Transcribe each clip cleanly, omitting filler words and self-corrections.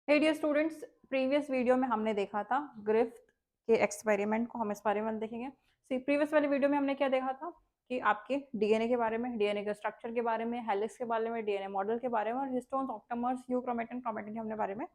हे dear students, previous video में हमने देखा था ग्रिफ्थ के एक्सपेरिमेंट को। हम इस बारे में देखेंगे। सी प्रीवियस वाले वीडियो में हमने क्या देखा था कि आपके डीएनए के बारे में, डीएनए के स्ट्रक्चर के बारे में, हेलिक्स के बारे में, डीएनए मॉडल के बारे में और हिस्टोन्स, ऑक्टामर्स, यूक्रोमेटिन, क्रोमेटिन के हमने बारे में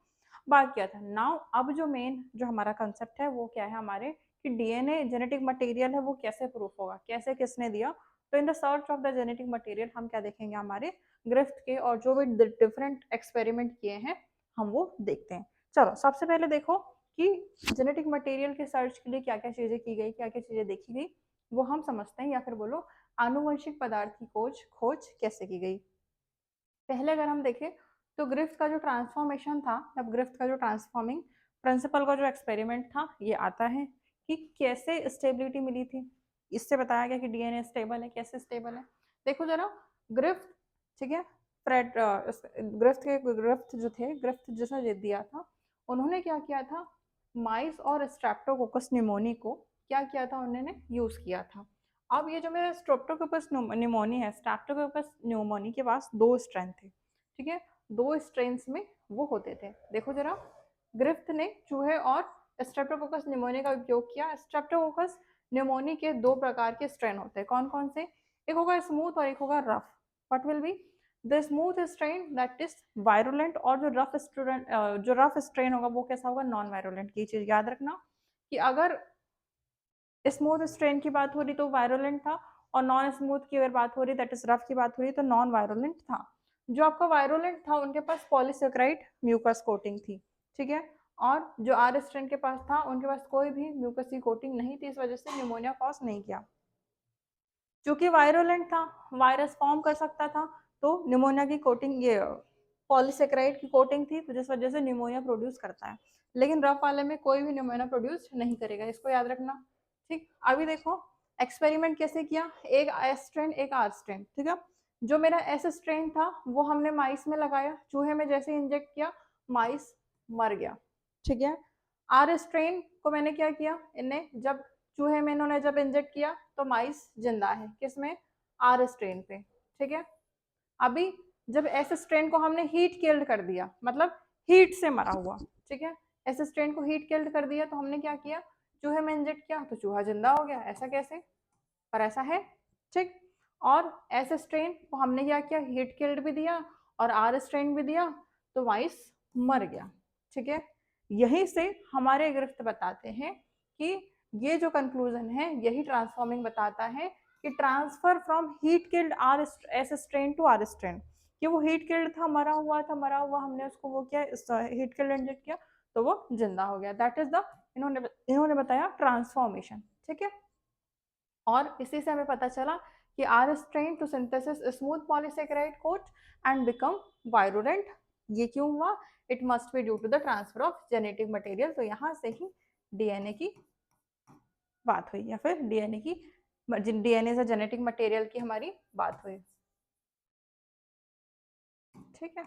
बात किया था। नाउ अब जो मेन जो हमारा कंसेप्ट है वो क्या है हमारे कि डीएनए जेनेटिक मटेरियल है वो कैसे प्रूफ होगा, कैसे किसने दिया। तो in the search of the genetic material हम क्या देखेंगे हमारे ग्रिफ्थ के और जो भी डिफरेंट एक्सपेरिमेंट किए हैं हम वो देखते हैं। चलो सबसे पहले देखो कि जेनेटिक मटेरियल के सर्च के लिए क्या क्या चीजें की गई, क्या क्या चीजें देखी गई, वो हम समझते हैं। या फिर बोलो आनुवंशिक पदार्थ की खोज कैसे की गई। पहले अगर हम देखें तो ग्रिफ्थ का जो ट्रांसफॉर्मेशन था, अब ग्रिफ्थ का जो ट्रांसफॉर्मिंग प्रिंसिपल का जो एक्सपेरिमेंट था ये आता है कि कैसे स्टेबिलिटी मिली थी। इससे बताया गया कि डीएनए स्टेबल है। कैसे स्टेबल है देखो जरा। ग्रिफ्थ, ठीक है, फ्रेड ग्रिफ्थ जो थे, ग्रिफ्थ जिसने दिया था, उन्होंने क्या किया था, माइस और स्ट्रेप्टोकोकस निमोनी को क्या किया था, उन्होंने यूज किया था। अब ये जो मेरा स्ट्रेप्टोकोकस निमोनी है, स्ट्रेप्टोकोकस निमोनी के पास दो स्ट्रेन थे, ठीक है, दो स्ट्रेन्स में वो होते थे। देखो जरा, ग्रिफ्थ ने चूहे और स्ट्रेप्टोकोकस निमोनी का उपयोग किया। स्ट्रेप्टोकोकस निमोनी के दो प्रकार के स्ट्रेन होते हैं, कौन कौन से, एक होगा स्मूथ और एक होगा rough. What will be the smooth strain that is virulent, और जो रफ स्ट्रेन होगा वो कैसा होगा, नॉन वायरुलेंट। की चीज याद रखना कि अगर स्मूथ स्ट्रेन की बात हो रही तो वायरुलेंट था, और नॉन स्मूथ की अगर बात हो रही दैट इज रफ की बात हो रही तो नॉन वायरुलेंट था। जो आपका वायरुलेंट था उनके पास पॉलीसेकेराइड म्यूकस कोटिंग थी, ठीक है, और जो आर स्ट्रेन के पास था उनके पास कोई भी म्यूकस की कोटिंग नहीं थी, इस वजह से न्यूमोनिया कॉज नहीं किया। चूंकि वायरुलेंट था, वायरस फॉर्म कर सकता था, तो न्यूमोनिया की कोटिंग, ये पॉलीसेकेराइड की कोटिंग थी, तो जिस वजह से न्यूमोनिया प्रोड्यूस करता है। लेकिन रफ वाले में कोई भी न्यूमोनिया प्रोड्यूस नहीं करेगा, इसको याद रखना। ठीक, अभी देखो एक्सपेरिमेंट कैसे किया, एक एस स्ट्रेन एक आर स्ट्रेन, ठीक है। जो मेरा एस स्ट्रेन था वो हमने माइस में लगाया, चूहे में जैसे इंजेक्ट किया माइस मर गया, ठीक है। आर स्ट्रेन को मैंने क्या किया, इन्हें जब चूहे में इन्होंने जब इंजेक्ट किया तो माइस जिंदा है, किसमें, आर स्ट्रेन पे, ठीक है। अभी जब एस स्ट्रेन को हमने हीट किल्ड कर दिया, मतलब हीट से मरा हुआ, ठीक है, एस स्ट्रेन को हीट किल्ड कर दिया तो हमने क्या किया, चूहे में इंजेक्ट किया तो चूहा जिंदा हो गया। ऐसा कैसे, पर ऐसा है, ठीक। और एस स्ट्रेन को हमने क्या किया, हीट किल्ड भी दिया और आर स्ट्रेन भी दिया, तो माइस मर गया, ठीक है। यहीं से हमारे ग्रिफ्थ बताते हैं कि ये जो कंक्लूजन है यही ट्रांसफॉर्मिंग बताता है कि transfer from heat killed R S strain to R strain, कि वो हीट किल्ड था, मरा हुआ था, मरा हुआ हमने उसको वो किया, हीट किल्ड इंजेक्ट किया तो वो जिंदा हो गया। दैट इज द, इन्होंने बताया ट्रांसफॉर्मेशन, ठीक है। और इसी से हमें पता चला कि R strain to synthesis smooth polysaccharide coat and become virulent. ये क्यों हुआ, it must be due to the transfer of genetic material. तो यहाँ से ही डीएनए की बात हुई, या फिर डीएनए से जेनेटिक मटेरियल की हमारी बात हुई, ठीक है।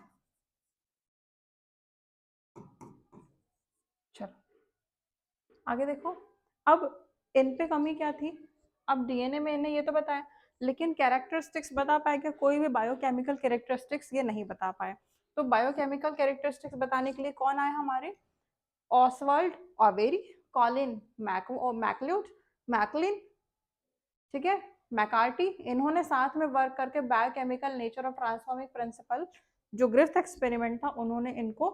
चलो आगे देखो। अब इन पे कमी क्या थी, अब डीएनए में इन्हें ये तो बताया, लेकिन कैरेक्टरिस्टिक्स बता पाए क्या, कोई भी बायोकेमिकल कैरेक्टरिस्टिक्स ये नहीं बता पाए। तो बायोकेमिकल कैरेक्टरिस्टिक्स बताने के लिए कौन आए हमारे, ऑसवाल्ड ऑवेरी, कॉलिन मैकल्यूड, मैकलिन, ठीक है, मैकार्टी, इन्होंने साथ में वर्क करके biochemical nature of transforming principle जो ग्रिफ्थ एक्सपेरिमेंट था उन्होंने इनको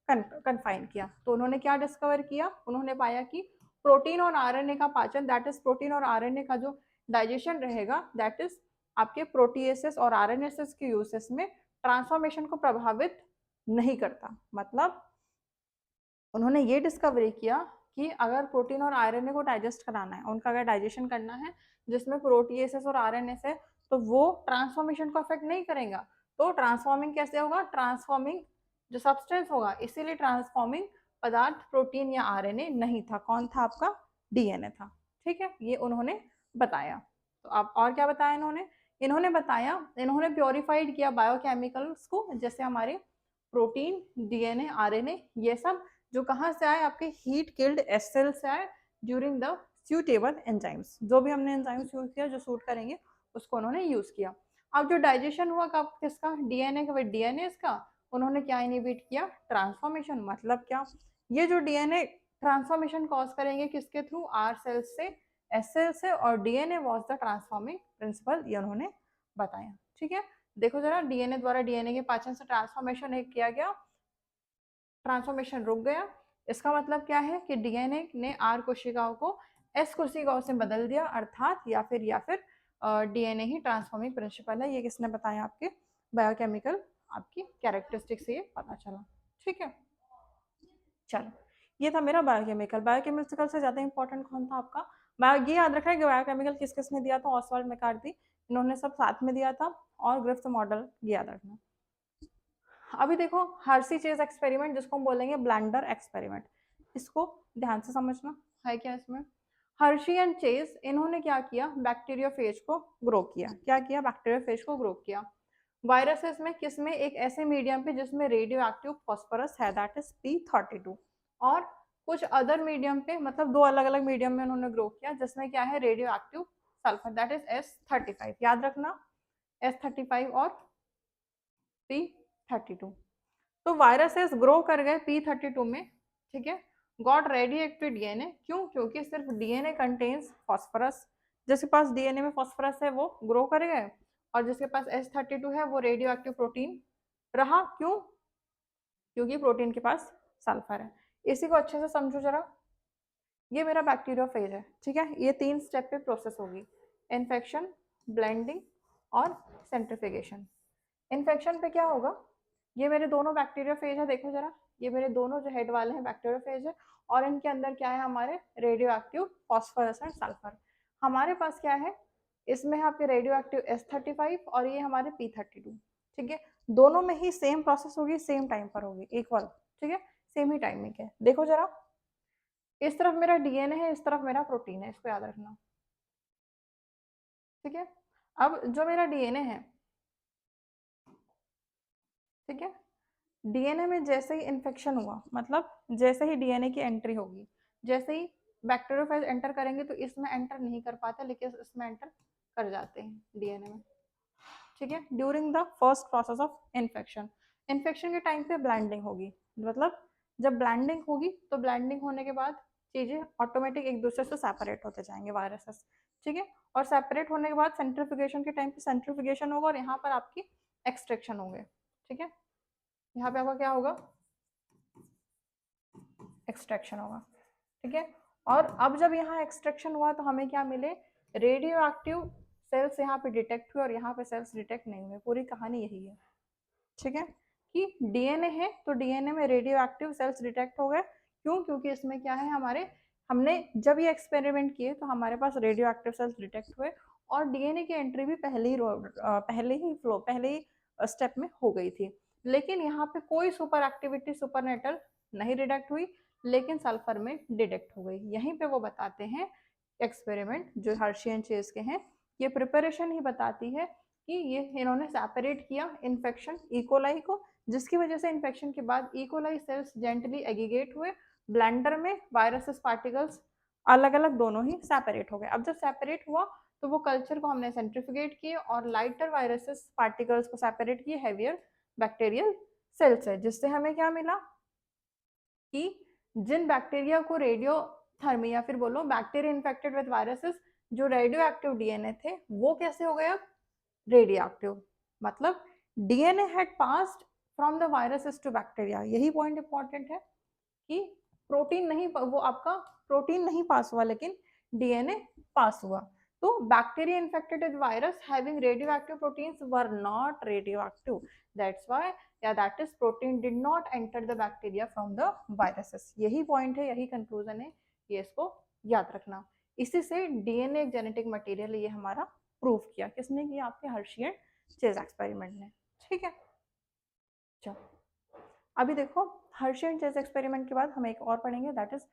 कन्फाइन किया। तो उन्होंने क्या डिस्कवर किया, उन्होंने पाया कि प्रोटीन और आरएनए का पाचन, दैट इज प्रोटीन और आरएनए का जो डाइजेशन रहेगा, दैट इज आपके प्रोटीएसेस और आरएनएसेस के यूसेस में ट्रांसफॉर्मेशन को प्रभावित नहीं करता। मतलब उन्होंने ये डिस्कवरी किया कि अगर प्रोटीन और आरएनए को डाइजेस्ट कराना है, उनका अगर डाइजेशन करना है जिसमें प्रोटीएसेस और आरएनएस है, तो वो ट्रांसफॉर्मेशन को अफेक्ट नहीं करेगा। तो ट्रांसफॉर्मिंग कैसे होगा, ट्रांसफॉर्मिंग जो सब्सटेंस होगा, इसीलिए ट्रांसफॉर्मिंग पदार्थ प्रोटीन या आरएनए नहीं था, कौन था आपका, डीएनए था, ठीक है। ये उन्होंने बताया। तो अब और क्या बताया इन्होंने, इन्होंने बताया, इन्होंने प्योरीफाइड किया बायोकेमिकल्स को, जैसे हमारे प्रोटीन, डीएनए, आरएनए, ये सब जो कहाँ से आए, आपके हीट किल्ड एस सेल से आए ड्यूरिंग द सूटेबल एंजाइम्स। जो भी हमने एंजाइम्स यूज किया जो सूट करेंगे उसको उन्होंने यूज किया। अब जो डाइजेशन हुआ कब, किसका, डीएनए का, डीएनए का, उन्होंने क्या इनिबिट किया, ट्रांसफॉर्मेशन। मतलब क्या, ये जो डीएनए ट्रांसफॉर्मेशन कॉज करेंगे किसके थ्रू, आर सेल्स से एस सेल से, और DNA was the transforming principle, ये उन्होंने बताया। ठीक है, देखो जरा, डीएनए द्वारा डीएनए के पाचन से ट्रांसफॉर्मेशन एक किया गया, ट्रांसफॉर्मेशन रुक गया। इसका मतलब क्या है कि डीएनए ने आर कोशिकाओं को एस कोशिकाओं से बदल दिया, अर्थात या फिर डीएनए ही ट्रांसफॉर्मिंग प्रिंसिपल है। ये किसने बताया, आपके बायोकेमिकल आपकी कैरेक्टरिस्टिक से ये पता चला। ठीक है, चलो, ये था मेरा बायोकेमिकल। बायोकेमिकल से ज्यादा इंपॉर्टेंट कौन था आपका, ये याद रखना है कि बायोकेमिकल किस किसने दिया था, ऑसवाल्ड मैकार्थी, इन्होंने सब साथ में दिया था, और ग्रिफ्थ मॉडल याद रखना। अभी देखो हर्सी चेज एक्सपेरिमेंट, जिसको हम बोलेंगे ब्लेंडर एक्सपेरिमेंट, इसको ध्यान से समझना है क्या इसमें। हर्शी एंड चेज, इन्होंने क्या किया, बैक्टीरियोफेज को ग्रो किया। क्या किया, बैक्टीरियोफेज को ग्रो किया। वायरसेस में किसमें, एक ऐसे मीडियम पे जिसमें रेडियो एक्टिव फॉस्फोरस है, दैट इज P32, और कुछ अदर मीडियम पे, मतलब दो अलग अलग मीडियम में उन्होंने ग्रो किया, जिसमें क्या है, radio active sulphur, that is S35। याद रखना, S35 और P32। तो वायरसेस ग्रो कर गए P32 में। ठीक है, गॉट रेडियोएक्टिव डीएनए, क्यों, क्योंकि सिर्फ डीएनए कंटेन्स फॉस्फोरस, जिसके पास डीएनए में फॉस्फोरस है वो ग्रो कर गए, और जिसके पास S32 है वो रेडियो एक्टिव प्रोटीन रहा। क्यों, क्योंकि प्रोटीन के पास सल्फर है। इसी को अच्छे से समझो जरा, ये मेरा बैक्टीरियोफेज है। ठीक है, ये 3 स्टेप पे प्रोसेस होगी, इन्फेक्शन, ब्लेंडिंग और सेंट्रिफिकेशन। इन्फेक्शन पे क्या होगा, ये मेरे दोनों बैक्टीरियोफेज है, देखो जरा, ये मेरे दोनों जो हेड वाले हैं बैक्टीरियोफेज है, और इनके अंदर क्या है, हमारे radio active phosphorus and sulphur. हमारे पास क्या है, इसमें है आपके रेडियो एक्टिव S35, और ये हमारे P32। ठीक है, दोनों में ही सेम प्रोसेस होगी, सेम टाइम पर होगी, इक्वल। ठीक है, सेम ही टाइमिंग है। देखो जरा, इस तरफ मेरा डीएनए है, इस तरफ मेरा प्रोटीन है, इसको याद रखना। ठीक है, अब जो मेरा डीएनए है, ठीक है, डीएनए में जैसे ही इन्फेक्शन हुआ, मतलब जैसे ही डीएनए की एंट्री होगी, जैसे ही बैक्टीरियोफेज एंटर करेंगे, तो इसमें एंटर नहीं कर पाते, लेकिन इसमें एंटर कर जाते हैं डीएनए में। ठीक है, during the first process of infection, infection के टाइम पे ब्लैंडिंग होगी, मतलब जब ब्लैंडिंग होगी तो ब्लैंडिंग होने के बाद चीजें ऑटोमेटिक एक दूसरे से सेपरेट होते जाएंगे, वायरसेस। ठीक है, और सेपरेट होने के बाद सेंट्रिफिकेशन के टाइम पे सेंट्रिफिकेशन होगा, और यहाँ पर आपकी एक्सट्रैक्शन होंगे। ठीक है, यहाँ पे आपका क्या होगा, एक्सट्रैक्शन होगा। ठीक है, और अब जब यहाँ एक्सट्रैक्शन हुआ तो हमें क्या मिले, रेडियो एक्टिव सेल्स यहाँ पे डिटेक्ट हुए, और यहाँ पे सेल्स डिटेक्ट नहीं हुए। पूरी कहानी यही है। ठीक है, कि डीएनए है तो डीएनए में रेडियो एक्टिव सेल्स डिटेक्ट हो गए। क्यों, क्योंकि इसमें क्या है, हमारे हमने जब ये एक्सपेरिमेंट किए तो हमारे पास रेडियो एक्टिव सेल्स डिटेक्ट हुए, और डीएनए की एंट्री भी पहले ही स्टेप में हो गई थी। लेकिन यहाँ पे कोई सुपर एक्टिविटी सुपरनेटल नहीं डिटेक्ट हुई, लेकिन सल्फर में डिटेक्ट हो गई। यहीं पे वो बताते हैं, एक्सपेरिमेंट जो हर्शी एंड चेज के हैं, ये प्रिपरेशन ही बताती है कि ये इन्होंने सेपरेट किया इन्फेक्शन इकोलाई को, जिसकी वजह से इन्फेक्शन के बाद इकोलाई सेल्स जेंटली एग्रीगेट हुए, ब्लेंडर में वायरसेस पार्टिकल्स अलग अलग दोनों ही सेपरेट हो गए। अब जब सेपरेट हुआ तो वो कल्चर को हमने सेंट्रिफिकेट किए, और लाइटर वायरसेस पार्टिकल्स को सेपरेट किए हैवियर बैक्टीरियल सेल्स है, जिससे हमें क्या मिला कि जिन बैक्टीरिया को रेडियो थर्मी, या फिर बोलो बैक्टीरिया इन्फेक्टेड विद वायरसेस, जो रेडियो एक्टिव डीएनए थे, वो कैसे हो गए, अब रेडियो एक्टिव। मतलब DNA had passed from the viruses to bacteria. यही पॉइंट इंपॉर्टेंट है कि प्रोटीन नहीं, वो आपका प्रोटीन नहीं पास हुआ, लेकिन डीएनए पास हुआ। तो bacteria infected with virus having radioactive proteins were not radioactive, that's why, या that is protein did not enter the bacteria from the viruses. यही पॉइंट है, यही कंक्लूजन है, ये इसको याद रखना। इसी से डीएनए एक जेनेटिक मटेरियल, ये हमारा प्रूव किया किसने, किया, आपके हर्शी एंड चेज एक्सपेरिमेंट ने। ठीक है, चलो, अभी देखो हर्शी एंड चेज एक्सपेरिमेंट के बाद हम एक और पढ़ेंगे, दैट इज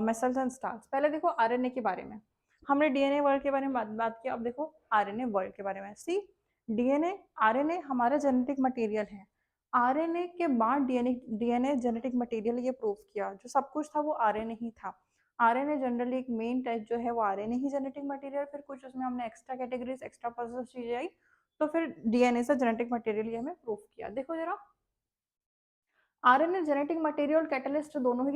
मेसल्स एंड स्टार्च। पहले देखो आरएनए के बारे में, हमने डीएनए वर्ल्ड के बारे में बात किया। अब देखो आरएनए वर्ल्ड के बारे में। सी, डीएनए, आरएनए हमारा जेनेटिक मटेरियल है। आरएनए के बाद डीएनए जेनेटिक मटेरियल, ये प्रूव किया, जो सब कुछ था वो आरएनए ही था। आरएनए जनरली एक मेन टाइप जो है वो आरएनए ही जेनेटिक मटेरियल, फिर कुछ उसमें हमने एक्स्ट्रा कैटेगरीज, एक्स्ट्रा प्रोसेस चीजें आई, तो फिर डीएनए से जेनेटिक मटेरियल ये हमें प्रूव किया। देखो जरा, आरएनए जेनेटिक मटेरियल कैटलिस्ट दोनों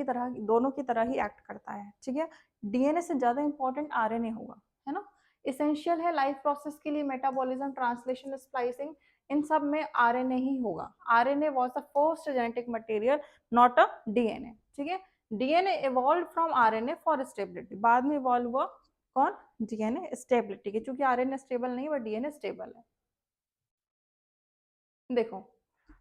की तरह ही एक्ट करता है, ठीक है। डीएनए से ज्यादा इंपॉर्टेंट आरएनए होगा, है ना। इसेंशियल है लाइफ प्रोसेस के लिए, मेटाबॉलिज्म, ट्रांसलेशन, स्प्लाइसिंग, इन सब में आरएनए ही होगा। RNA was the first genetic material, not a DNA, ठीक है। DNA evolve from RNA for stability, बाद में इवॉल्व हुआ कौन, डीएनए स्टेबिलिटी के, क्योंकि आरएनए स्टेबल नहीं बट डीएनए स्टेबल है। देखो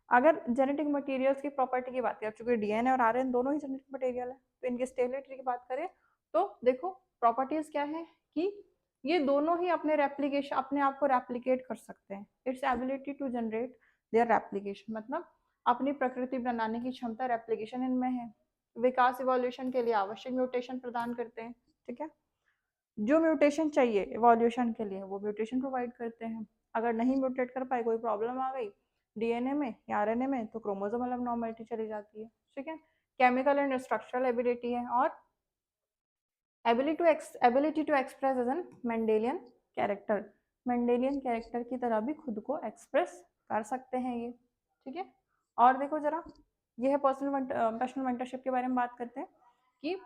अगर जेनेटिक मटेरियल्स की प्रॉपर्टी की बात करें, चूंकि डीएनए और आरएनए दोनों ही जेनेटिक मटेरियल है, तो इनकी स्टेबिलिटी की बात करें तो देखो प्रॉपर्टीज क्या है कि ये दोनों ही अपने आप को रेप्लिकेट कर सकते हैं। It's ability to generate their replication, मतलब अपनी प्रकृति बनाने की क्षमता, रेप्लिकेशन इनमें है। विकास इवोल्यूशन के लिए आवश्यक म्यूटेशन प्रदान करते हैं, ठीक है। जो म्यूटेशन चाहिए इवोल्यूशन के लिए वो म्यूटेशन प्रोवाइड करते हैं। अगर नहीं म्यूटेट कर पाए, कोई प्रॉब्लम आ गई डीएनए में या आरएनए में, तो क्रोमोसोमल अबनॉर्मलिटी चली जाती है, ठीक है। केमिकल एंड स्ट्रक्चरल एबिलिटी है, और ability to express as an Mendelian character, Mendelian character की तरह भी खुद को एक्सप्रेस कर सकते हैं ये, ठीक है। और देखो जरा, ये है पर्सनल मेंटरशिप के बारे में बात करते हैं कि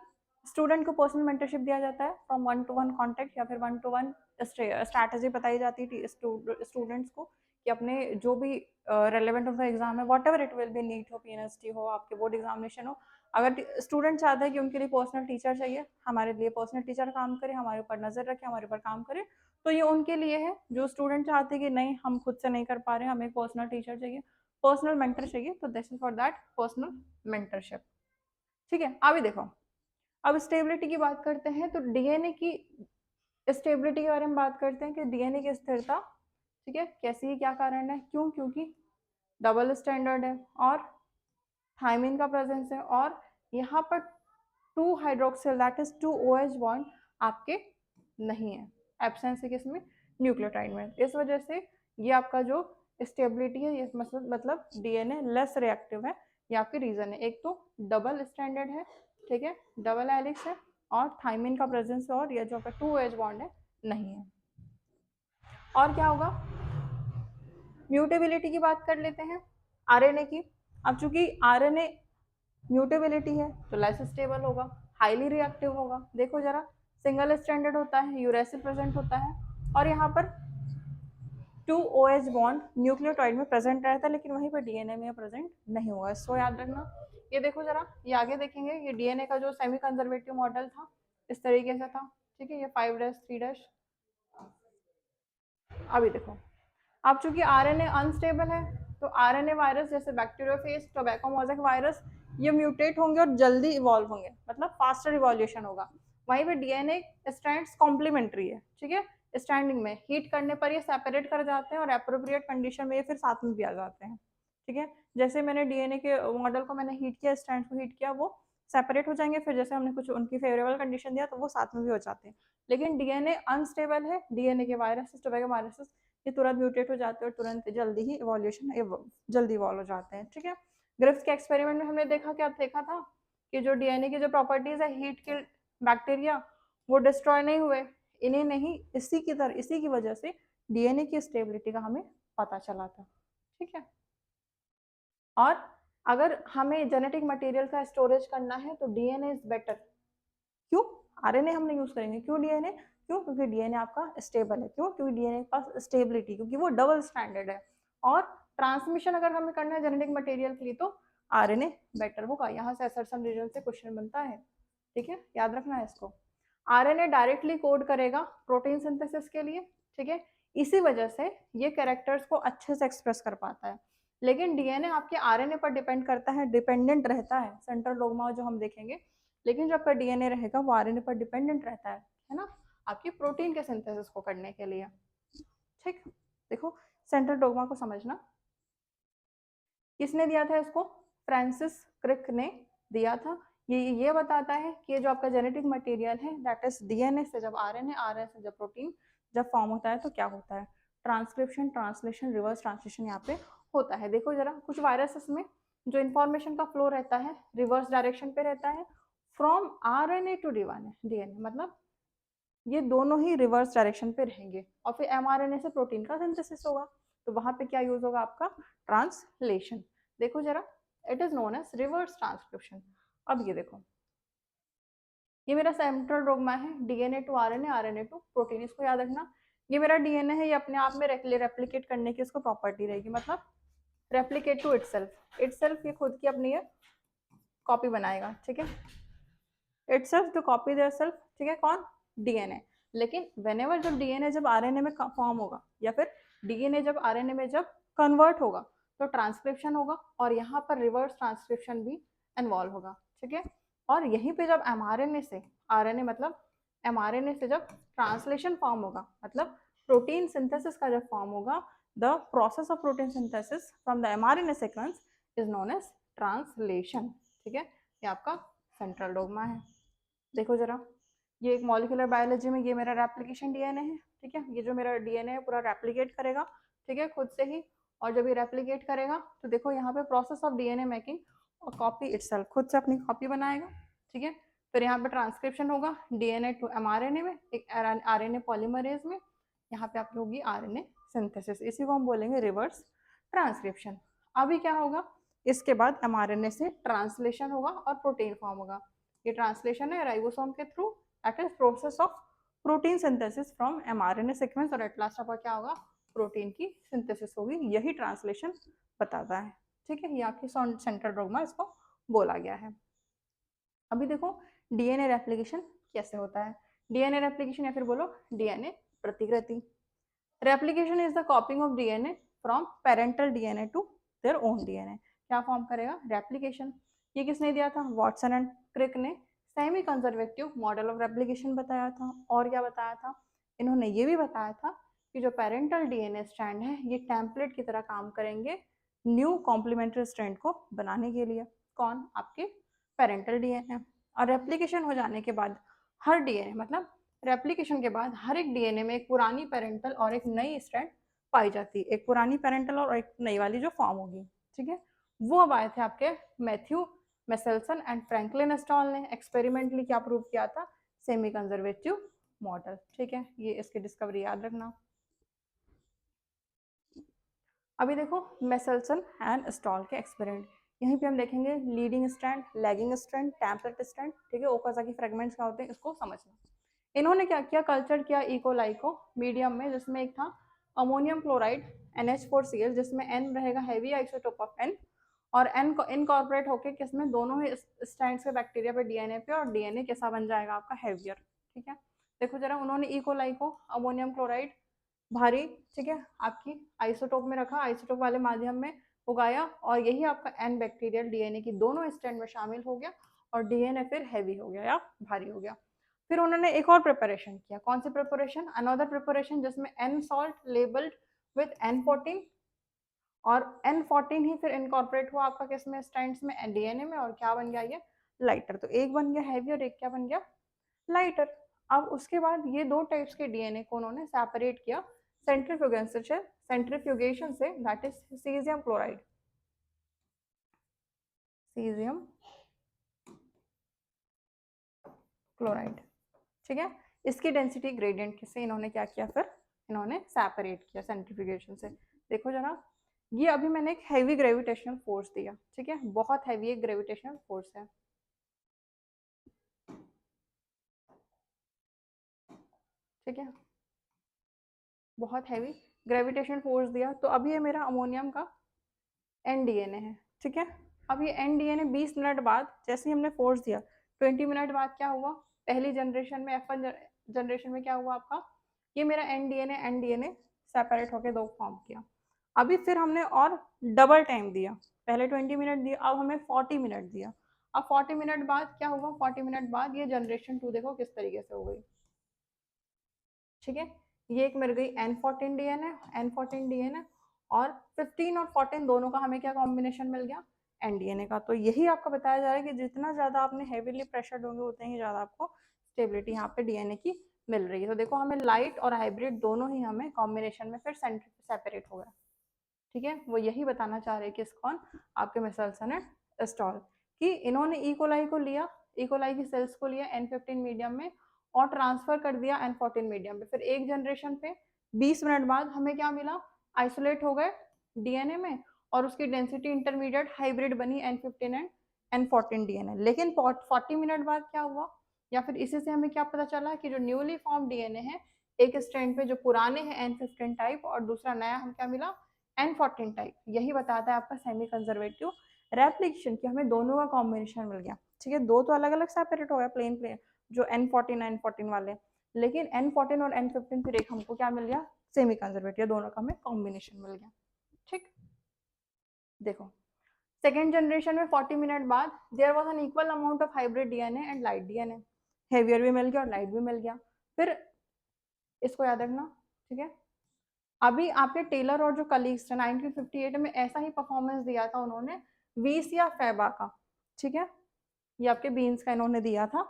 स्टूडेंट को पर्सनल मेंटरशिप दिया जाता है फ्रॉम 1-to-1 कांटेक्ट या फिर 1-to-1 स्ट्रैटेजी बताई जाती है स्टूडेंट्स को कि अपने जो भी रेलेवेंट उनका एग्जाम है, whatever it will be, NEET हो, पीएनएसटी हो, आपके बोर्ड एग्जामिनेशन हो, अगर स्टूडेंट चाहता है कि उनके लिए पर्सनल टीचर चाहिए, हमारे लिए पर्सनल टीचर काम करे, हमारे ऊपर नजर रखे, हमारे ऊपर काम करे, तो ये उनके लिए है। जो स्टूडेंट चाहते हैं कि नहीं हम खुद से नहीं कर पा रहे, हमें पर्सनल टीचर चाहिए, पर्सनल मेंटर चाहिए, तो this is for that personal mentorship, ठीक है। अभी देखो, अब स्टेबिलिटी की बात करते हैं, तो डीएनए की स्टेबिलिटी के बारे में बात करते हैं कि डीएनए की स्थिरता, ठीक है, कैसी है, क्या कारण है, क्यों, क्योंकि डबल स्टैंडर्ड है और थायमिन का प्रेजेंस है, और यहाँ पर 2 hydroxyl that is 2 OH bond आपके नहीं है, एब्सेंस है किसमें, न्यूक्लियोटाइड में। इस वजह से ये आपका जो स्टेबिलिटी है, ये मतलब डीएनए लेस रिएक्टिव है, ये आपके रीजन है। एक तो डबल स्टैंडर्ड है, ठीक है, डबल हेलिक्स है, और थायमिन का प्रेजेंस है, और ये जो आपका 2 OH बॉन्ड है नहीं है। और क्या होगा, म्यूटेबिलिटी की बात कर लेते हैं आरएनए की। अब चूंकि आरएनए म्यूटेबिलिटी है तो लेस स्टेबल होगा, हाईली रिएक्टिव होगा। देखो जरा, सिंगल स्टैंडर्ड होता है, यूरेसिल प्रेजेंट होता है, और यहाँ पर 2 OH बॉन्ड न्यूक्लियोटाइड में प्रेजेंट रहता है, लेकिन वहीं पर डीएनए में प्रेजेंट नहीं होगा, इसको याद रखना। ये देखो जरा, ये आगे देखेंगे, ये डीएनए का जो सेमी कंजर्वेटिव मॉडल था इस तरीके से था, ठीक है, ये 5'3'। अभी देखो, अब चूंकि आरएनए अनस्टेबल है, तो आरएनए वायरस जैसे बैक्टीरियोफेज, टोबैको मोज़ेक वायरस, ये म्यूटेट होंगे और जल्दी इवॉल्व होंगे, मतलब फास्टर इवोल्यूशन होगा। वहीं पे डीएनए स्ट्रैंड्स कॉम्प्लीमेंट्री है, ठीक है, स्टैंडिंग में हीट करने पर ये सेपरेट कर जाते हैं, और एप्रोप्रिएट कंडीशन में ये फिर साथ में भी आ जाते हैं, ठीक है। जैसे मैंने डीएनए के मॉडल को मैंने हीट किया, स्ट्रैंड्स को हीट किया, वो सेपरेट हो जाएंगे, फिर जैसे हमने कुछ उनकी फेवरेबल कंडीशन दिया तो वो साथ में भी हो जाते हैं। लेकिन डीएनए अनस्टेबल है, डीएनए के वायरसेस, टोबैको वायरसेस, ये तुरंत म्यूटेट हो जाते हैं और तुरंत जल्दी ही इवोल्यूशन जल्दी इवॉल्व हो जाते हैं, ठीक है। ग्रिफ्थ के एक्सपेरिमेंट में हमने देखा, क्या देखा था कि जो डीएनए की जो प्रॉपर्टीज है, हीट किल्ड बैक्टीरिया, वो डिस्ट्रॉय नहीं हुए, इन्हें नहीं, इसी की वजह से डीएनए की स्टेबिलिटी का हमें पता चला था, ठीक है। और अगर हमें जेनेटिक मटेरियल का स्टोरेज करना है तो डीएनए इज बेटर। क्यों, आरएनए हम नहीं यूज करेंगे, क्यों डीएनए, क्यों, क्योंकि डीएनए आपका स्टेबल है, क्यों, क्योंकि डीएनए के पास स्टेबिलिटी, क्योंकि वो डबल स्टैंडर्ड है, और ट्रांसमिशन अगर हमें करना है जेनेटिक मटेरियल के लिए तो आरएनए बेटर होगा। यहाँ से असर्शन रीजन से क्वेश्चन बनता है, ठीक है, याद रखना है इसको। आरएनए डायरेक्टली कोड करेगा प्रोटीन सिंथेसिस के लिए, ठीक है, इसी वजह से ये कैरेक्टर्स को अच्छे से एक्सप्रेस कर पाता है। लेकिन डीएनए आपके आरएनए पर डिपेंड करता है, डिपेंडेंट रहता है, सेंट्रल डोग्मा जो हम देखेंगे, लेकिन जो आपका डीएनए रहेगा वो आरएनए पर डिपेंडेंट रहता है ना, आपकी प्रोटीन के सिंथेसिस को करने के लिए, ठीक। देखो सेंट्रल डोग्मा को समझना, किसने दिया था इसको, फ्रांसिस क्रिक ने दिया था। ये बताता है कि जो आपका जेनेटिक मटेरियल है दैट इज डीएनए से जब आरएनए, आरएनए से जब प्रोटीन जब फॉर्म होता है तो क्या होता है, ट्रांसक्रिप्शन, ट्रांसलेशन, रिवर्स ट्रांसलेशन यहाँ पे होता है। देखो जरा, कुछ वायरसेस में जो इन्फॉर्मेशन का फ्लो रहता है रिवर्स डायरेक्शन पे रहता है, फ्रॉम आरएनए टू डीएनए, मतलब ये दोनों ही रिवर्स डायरेक्शन पे रहेंगे, और फिर एमआरएनए से प्रोटीन का सिंथेसिस होगा, तो वहां पे क्या यूज होगा आपका, ट्रांसलेशन। देखो जरा, it is known as reverse transcription. अब ये देखो, ये मेरा सेंट्रल डोग्मा है, DNA to RNA, RNA to protein. इसको याद रखना, ये मेरा डीएनए है, ये अपने आप में रेप्लिकेट करने की इसको प्रॉपर्टी रहेगी, मतलब रेप्लिकेट टू इटसेल्फ, इटसेल्फ ये खुद की अपनी है कॉपी बनाएगा, ठीक है, itself to copy their self, ठीक है, कौन, डीएनए। लेकिन व्हेनेवर जब डीएनए जब आरएनए में फॉर्म होगा, या फिर डीएनए जब आरएनए में जब कन्वर्ट होगा, तो ट्रांसक्रिप्शन होगा, और यहाँ पर रिवर्स ट्रांसक्रिप्शन भी इन्वॉल्व होगा, ठीक है। और यहीं पे जब एमआरएनए से आरएनए, मतलब एमआरएनए से जब ट्रांसलेशन फॉर्म होगा, मतलब प्रोटीन सिंथेसिस का जब फॉर्म होगा, the process of protein synthesis from the mRNA sequence is known as translation, ठीक है। ये आपका सेंट्रल डोग्मा है। देखो जरा, ये एक मॉलिक्यूलर बायोलॉजी में ये मेरा रेप्लिकेशन डीएनए है, ठीक है, ये जो मेरा डीएनए है पूरा रेप्लिकेट करेगा, ठीक है, खुद से ही। और जब ये रेप्लिकेट करेगा तो देखो यहाँ पे प्रोसेस ऑफ डीएनए मेकिंग और कॉपी इटसेल्फ, खुद से अपनी कॉपी बनाएगा, ठीक है। फिर यहाँ पे ट्रांसक्रिप्शन होगा डीएनए टू एमआरएनए में, एक आरएनए पॉलीमरेज में, यहाँ पे आपकी होगी आरएनए सिंथेसिस, इसी को हम बोलेंगे रिवर्स ट्रांसक्रिप्शन। अभी क्या होगा, इसके बाद एमआरएनए से ट्रांसलेशन होगा और प्रोटीन फॉर्म होगा। ये ट्रांसलेशन है राइबोसोम के through, that is process of protein synthesis from mRNA sequence, और एट लास्ट आपका क्या होगा, प्रोटीन की सिंथेसिस होगी, यही ट्रांसलेशन बताता है, ठीक है। ये आपकी सेंट्रल डोग्मा इसको बोला गया है। अभी देखो डीएनए रेप्लिकेशन कैसे होता है, डीएनए रेप्लिकेशन या फिर बोलो डीएनए प्रतिकृति। Replication is the copying of DNA from parental DNA to their own DNA. क्या फॉर्म करेगा, रेप्लिकेशन। ये किसने दिया था, वॉटसन एंड क्रिक ने semi conservative model of replication बताया था। और क्या बताया था, इन्होंने ये भी बताया था कि जो पेरेंटल डीएनए स्ट्रैंड है ये टेम्पलेट की तरह काम करेंगे न्यू कॉम्प्लीमेंट्री स्ट्रैंड को बनाने के लिए। कौन, आपके पेरेंटल डीएनए। और रेप्लिकेशन हो जाने के बाद हर डीएनए, मतलब रेप्लिकेशन के बाद हर एक डीएनए में एक पुरानी पेरेंटल और एक नई स्ट्रैंड पाई जाती है, एक पुरानी पेरेंटल और एक नई वाली जो फॉर्म होगी, ठीक है। वो अब आए थे आपके Matthew Meselson and Franklin Stahl ने एक्सपेरिमेंटली क्या प्रूव किया था, सेमी कंजर्वेटिव मॉडल, ठीक है। ये इसकी डिस्कवरी याद रखना। अभी देखो मेसेल्सन एंड एस्टॉल के एक्सपेरिमेंट, यहीं पे हम देखेंगे leading strand, lagging strand, template strand, ठीक है। ओकाज़की फ्रेगमेंट्स क्या होते हैं इसको समझना। इन्होंने क्या किया, कल्चर किया इकोलाई को मीडियम में, जिसमें एक था अमोनियम क्लोराइड NH4Cl, जिसमें N रहेगा हैवी आइसोटोप ऑफ N, और N को इनकॉर्पोरेट होकर किसमें, दोनों ही स्ट्रैंड्स के बैक्टीरिया पे डीएनए पे, और डीएनए कैसा बन जाएगा आपका, हैवियर, ठीक है। देखो जरा, उन्होंने इकोलाई को अमोनियम क्लोराइड भारी, ठीक है, आपकी आइसोटोप में रखा, आइसोटोप वाले माध्यम में उगाया, और यही आपका N बैक्टीरियल डीएनए की दोनों स्ट्रैंड में शामिल हो गया, और डीएनए फिर हैवी हो गया या भारी हो गया। फिर उन्होंने एक और प्रिपरेशन किया, कौन सी प्रिपरेशन, अनदर प्रिपरेशन, जिसमें N salt labelled with N14, और N14 ही फिर इनकॉर्पोरेट हुआ आपका किसमें, स्ट्रैंड्स में, डीएनए में, और क्या बन गया ये, लाइटर। तो एक बन गया हैवी और एक क्या बन गया, लाइटर। अब उसके बाद ये दो टाइप्स के डीएनए को उन्होंने सेपरेट किया सेंट्रीफ्यूगेशन से, that is caesium chloride, caesium chloride, ठीक है। इसकी डेंसिटी ग्रेडियंट से इन्होंने क्या किया, फिर इन्होंने सेपरेट किया सेंट्रीफ्यूगेशन से। देखो जरा, ये अभी मैंने एक हैवी ग्रेविटेशनल फोर्स दिया, ठीक है, बहुत हैवी एक ग्रेविटेशनल फोर्स है, ठीक है, बहुत हैवी ग्रेविटेशनल फोर्स दिया। तो अभी ये मेरा अमोनियम का NDNA है, ठीक है। अब ये NDNA 20 मिनट बाद, जैसे ही हमने फोर्स दिया, 20 मिनट बाद क्या हुआ, पहली जनरेशन में F1 जनरेशन में क्या हुआ आपका, ये मेरा NDNA सेपरेट होके दो फॉर्म किया। अभी फिर हमने और डबल टाइम दिया, पहले 20 मिनट दिया, अब हमें 40 मिनट दिया। अब 40 मिनट बाद क्या हुआ, 40 मिनट बाद ये जनरेशन 2 देखो किस तरीके से हो गई, ठीक है। ये एक मिल गई N14 डीएनए, और 15 और 14 दोनों का हमें क्या कॉम्बिनेशन मिल गया, NDNA का। तो यही आपको बताया जा रहा है कि जितना ज़्यादा आपने हेवीली प्रेशर होंगे उतने ही ज़्यादा आपको स्टेबिलिटी यहाँ पे डीएनए की मिल रही है। तो देखो हमें लाइट और हाइब्रिड दोनों ही हमें कॉम्बिनेशन में फिर सेपरेट हो गया, ठीक है। वो यही बताना चाह रहे हैं कि कौन, आपके मेसेल्सन एंड एस्टॉल, कि इन्होंने इकोलाई को लिया, इकोलाई की सेल्स को लिया N15 मीडियम में, और ट्रांसफर कर दिया N14 मीडियम में। फिर एक जनरेशन पे 20 मिनट बाद हमें क्या मिला, आइसोलेट हो गए डीएनए में, और उसकी डेंसिटी इंटरमीडिएट हाइब्रिड बनी N15 एंड N14 डीएनए। लेकिन 40 मिनट बाद क्या हुआ, या फिर इसी से हमें क्या पता चला कि जो न्यूली फॉर्म डीएनए है एक स्ट्रैंड पे जो पुराने हैं N15 टाइप और दूसरा नया हम क्या मिला N14 टाइप। यही बताता है आपका सेमी कंजर्वेटिव रेप्लिकेशन कि हमें दोनों का कॉम्बिनेशन मिल गया। ठीक है, दो तो अलग अलग सेपरेट हो गया प्लेन प्लेन जो N14 वाले, लेकिन N14 और N15 फिर एक हमको क्या मिल गया सेमी कंजर्वेटिव, दोनों का हमें कॉम्बिनेशन मिल गया। ठीक, देखो सेकेंड जनरेशन में 40 मिनट बाद there was an equal amount of hybrid DNA and light DNA, heavier भी मिल गया और लाइट भी मिल गया। फिर इसको याद रखना, ठीक है। अभी आपके टेलर और जो कलीग्स थे 1958 में ऐसा ही परफॉर्मेंस दिया था उन्होंने वीस या फैबा का, ठीक है, ये आपके बीन्स का इन्होंने दिया था।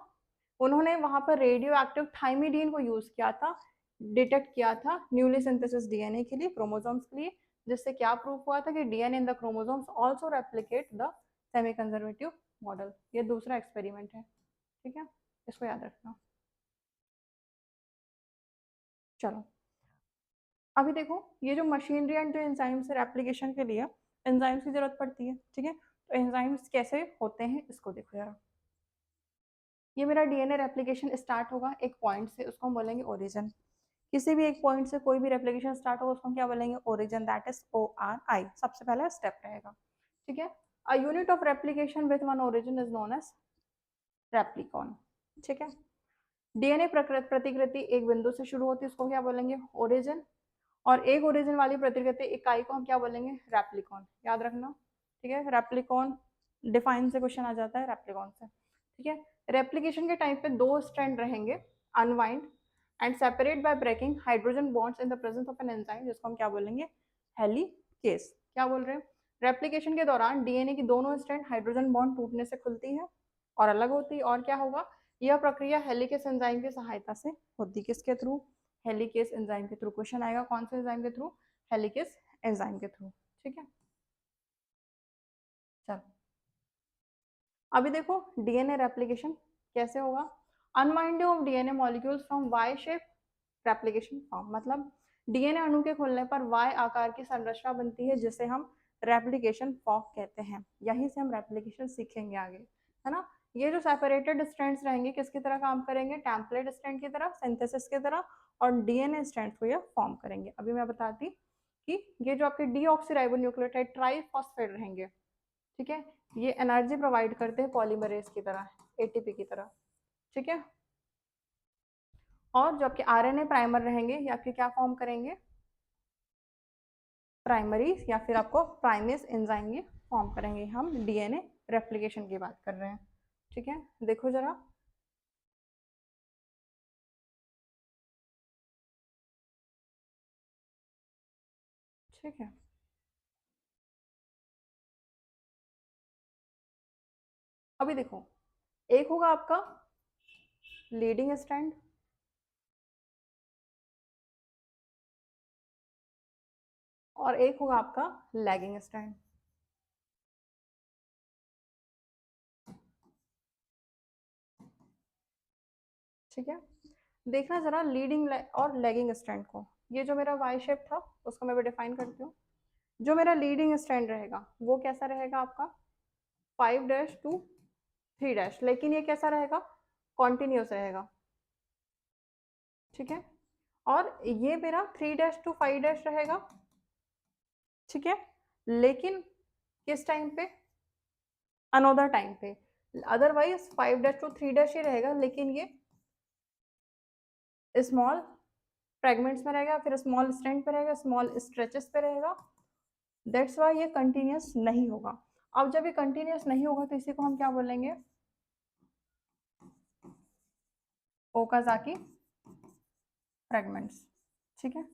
उन्होंने वहां पर रेडियो एक्टिव थाइमिडीन को यूज किया था, डिटेक्ट किया था न्यूली सिंथेसिस डीएनए के लिए, क्रोमोसोम्स के लिए, जिससे क्या प्रूफ हुआ था कि DNA in the chromosomes also replicate the semi conservative model. ये दूसरा एक्सपेरिमेंट है, ठीक है, इसको याद रखना। चलो अभी देखो ये जो मशीनरी एंड जो एंजाइम्स है एप्लीकेशन के लिए एंजाइम्स की जरूरत पड़ती है, ठीक है। तो एंजाइम्स कैसे होते हैं इसको देखो जरा। ये मेरा डीएनए रेप्लिकेशन स्टार्ट होगा एक पॉइंट से, उसको हम बोलेंगे ओरिजिन। किसी भी एक पॉइंट से कोई भी रेप्लिकेशन स्टार्ट होगा उसको हम क्या बोलेंगे ओरिजिन, दैट इज ORI, सबसे पहला स्टेप रहेगा, ठीक है। A unit of replication with one origin is known as replicon, ठीक है। डीएनए प्रतिकृति एक बिंदु से शुरू होती है, उसको क्या बोलेंगे ओरिजिन, और एक ओरिजिन वाली प्रतिकृति इकाई को हम क्या बोलेंगे रेप्लिकॉन, याद रखना, ठीक है। रेप्लिकॉन डिफाइन से क्वेश्चन आ जाता है रेप्लिकॉन से, ठीक है। रेप्लिकेशन के टाइम पे दो स्ट्रैंड रहेंगे unwind and separate by breaking hydrogen bonds in the presence of an enzyme, जिसको हम क्या बोलेंगे हेलिकेस। क्या बोल रहे हैं, रेप्लिकेशन के दौरान डीएनए की दोनों स्ट्रैंड हाइड्रोजन बॉन्ड टूटने से खुलती है और अलग होती है, और क्या होगा यह प्रक्रिया हेलिकेस एंजाइम की सहायता से होती, किसके थ्रू हेलिकेस एंजाइम के थ्रू। क्वेश्चन आएगा कौन से एंजाइम के थ्रू, हेलिकेस एंजाइम के थ्रू, ठीक है। चलो अभी देखो डीएनए रेप्लिकेशन कैसे होगा, unwinding of DNA molecules from Y shape replication form, मतलब डीएनए अणु के खुलने पर वाई आकार की संरचना बनती है जिसे हम रेप्लिकेशन फॉर्म कहते हैं। यहीं से हम रेप्लिकेशन सीखेंगे आगे, है ना। ये जो सेपरेटेड स्ट्रैंड्स रहेंगे किसकी तरह काम करेंगे, टेम्पलेट स्ट्रैंड की तरह, सिंथेसिस की तरह, और डीएनए स्ट्रैंड्स को ये फॉर्म करेंगे। अभी मैं बताती कि ये जो आपके डीऑक्सीराइबोन्यूक्लियोटाइड ट्राइफॉस्फेट रहेंगे, ठीक है, ये एनर्जी प्रोवाइड करते हैं पॉलीमरेज की तरह, एटीपी की तरह, ठीक है। और जो आपके आरएनए प्राइमर रहेंगे ये आपके क्या फॉर्म करेंगे प्राइमरीज, या फिर आपको प्राइमेस एंजाइम ये फॉर्म करेंगे। हम डीएनए रेप्लिकेशन की बात कर रहे हैं, ठीक है। देखो जरा ठीक है, अभी देखो एक होगा आपका लीडिंग स्ट्रैंड और एक होगा आपका लैगिंग स्ट्रैंड, ठीक है। देखना जरा लीडिंग और लैगिंग स्ट्रैंड को, ये जो मेरा वाई शेप था उसको मैं डिफाइन करती हूँ। जो मेरा लीडिंग स्ट्रैंड रहेगा वो कैसा रहेगा आपका 5' to 3', लेकिन ये कैसा रहेगा कॉन्टिन्यूस रहेगा, ठीक है। और ये मेरा 3' to 5' रहेगा, ठीक है, लेकिन किस टाइम पे अनोदर टाइम पे, अदरवाइज 5' to 3' ही रहेगा, लेकिन ये स्मॉल फ्रेगमेंट्स में रहेगा, फिर स्मॉल स्ट्रैंड पे रहेगा, स्मॉल स्ट्रेचेस पे रहेगा, दैट्स वाई ये कंटिन्यूस नहीं होगा। अब जब ये कंटिन्यूस नहीं होगा तो इसी को हम क्या बोलेंगे ओकाजाकी फ्रेगमेंट्स, ठीक है,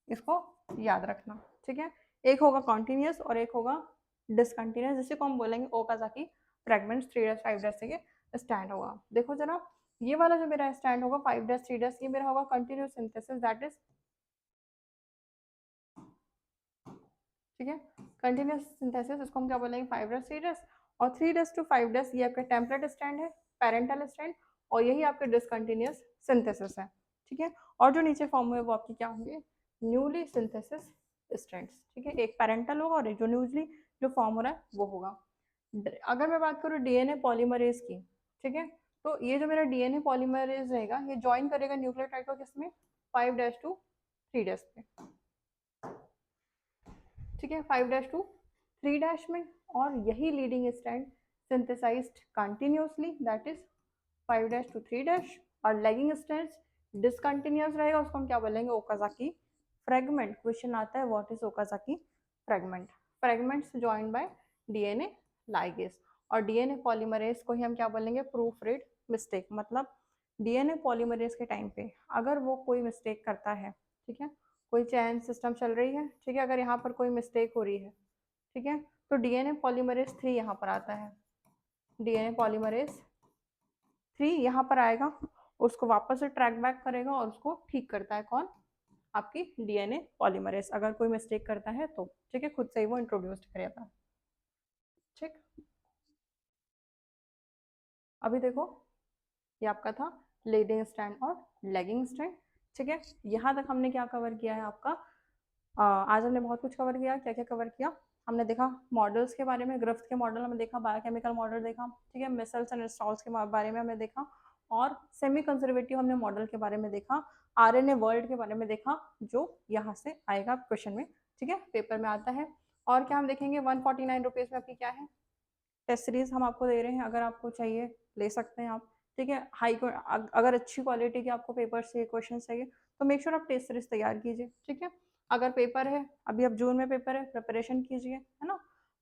इसको याद रखना, ठीक है। एक होगा कॉन्टिन्यूस और एक होगा डिसकंटिन्यूस, जिसे को हम बोलेंगे ओकाजाकी फ्रेगमेंट्स। 3' 5' से ये स्टैंड होगा। देखो जरा ये वाला जो मेरा स्टैंड होगा 5' 3' ये मेरा होगा कंटिन्यूस सिंथेसिस, दैट इज ठीक है, कंटिन्यूस सिंथेसिस, इसको हम क्या बोलेंगे 5' 3' और 3' to 5' ये आपका टेम्पलेट स्टैंड है, पेरेंटल स्टैंड, और यही आपके डिसकंटिन्यूस सिंथेसिस है, ठीक है। और जो नीचे फॉर्म हुए वो आपके क्या होंगे न्यूली सिंथेसिस स्ट्रैंड्स, ठीक है, एक पैरेंटल होगा और एक जो न्यूजली जो फॉर्म हो रहा है वो होगा। अगर मैं बात करूँ डीएनए पॉलीमरेज की, ठीक है, तो ये जो मेरा डीएनए पॉलीमरेज रहेगा ये ज्वाइन करेगा न्यूक्लियोटाइड को किसमें, 5' टू 3' पे, ठीक है, 5' टू 3' में, और यही leading strand synthesised continuously that is 5' to 3', और लैगिंग स्ट्रैंड्स डिसकंटिन्यूअस रहेगा, उसको हम क्या बोलेंगे, ओकाजाकी फ्रेगमेंट। क्वेश्चन आता है what is Okazaki fragment, fragments joined by DNA ligase, और डीएनए पॉलीमरेज को ही हम क्या बोलेंगे, प्रूफ रीड मिस्टेक। मतलब डीएनए पॉलीमरेज के टाइम पे अगर वो कोई मिस्टेक करता है, ठीक है, कोई चैन सिस्टम चल रही है, ठीक है, अगर यहाँ पर कोई मिस्टेक हो रही है, ठीक है, तो डीएनए पॉलीमरेज 3 यहाँ पर आता है, डीएनए पॉलीमरेज 3 यहाँ पर आएगा, उसको वापस से ट्रैक बैक करेगा और उसको ठीक करता है, कौन, आपकी डीएनए पॉलीमरेज, अगर कोई मिस्टेक करता है तो, ठीक है, खुद से ही वो इंट्रोड्यूस करेगा, ठीक। अभी देखो ये आपका था लीडिंग स्ट्रैंड और लैगिंग स्ट्रैंड, ठीक है, यहाँ तक हमने क्या कवर किया है आपका, आज हमने बहुत कुछ कवर किया। क्या क्या कवर किया, हमने देखा मॉडल्स के बारे में, ग्रिफ्थ के मॉडल हमने देखा, बायोकेमिकल मॉडल देखा, ठीक है, मिसल्स एंड स्टॉल्स के बारे में हमने देखा, और सेमी कंजर्वेटिव हमने मॉडल के बारे में देखा, आरएनए वर्ल्ड के बारे में देखा, जो यहाँ से आएगा क्वेश्चन में, ठीक है, पेपर में आता है। और क्या हम देखेंगे, 149 रुपीज़ में आपकी क्या है, टेस्ट सीरीज हम आपको दे रहे हैं, अगर आपको चाहिए ले सकते हैं आप, ठीक है, अगर अच्छी क्वालिटी के आपको पेपर चाहिए, क्वेश्चन चाहिए, तो मेक श्योर आप टेस्ट सीरीज तैयार कीजिए, ठीक है। अगर पेपर है, अभी अब जून में पेपर है, प्रिपरेशन कीजिए, है ना,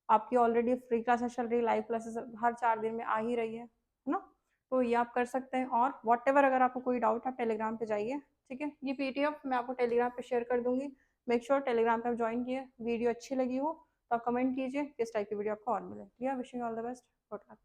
आपकी ऑलरेडी फ्री क्लासेस चल रही है, लाइव क्लासेस हर 4 दिन में आ ही रही है ना, तो ये आप कर सकते हैं। और वॉट एवर अगर आपको कोई डाउट है आप टेलीग्राम पे जाइए, ठीक है, ये पीडीएफ मैं आपको टेलीग्राम पे शेयर कर दूंगी, मेक श्योर टेलीग्राम पे आप ज्वाइन किए, वीडियो अच्छी लगी हो तो आप कमेंट कीजिए किस टाइप की वीडियो आपको और मिले। Wishing all the best, good luck.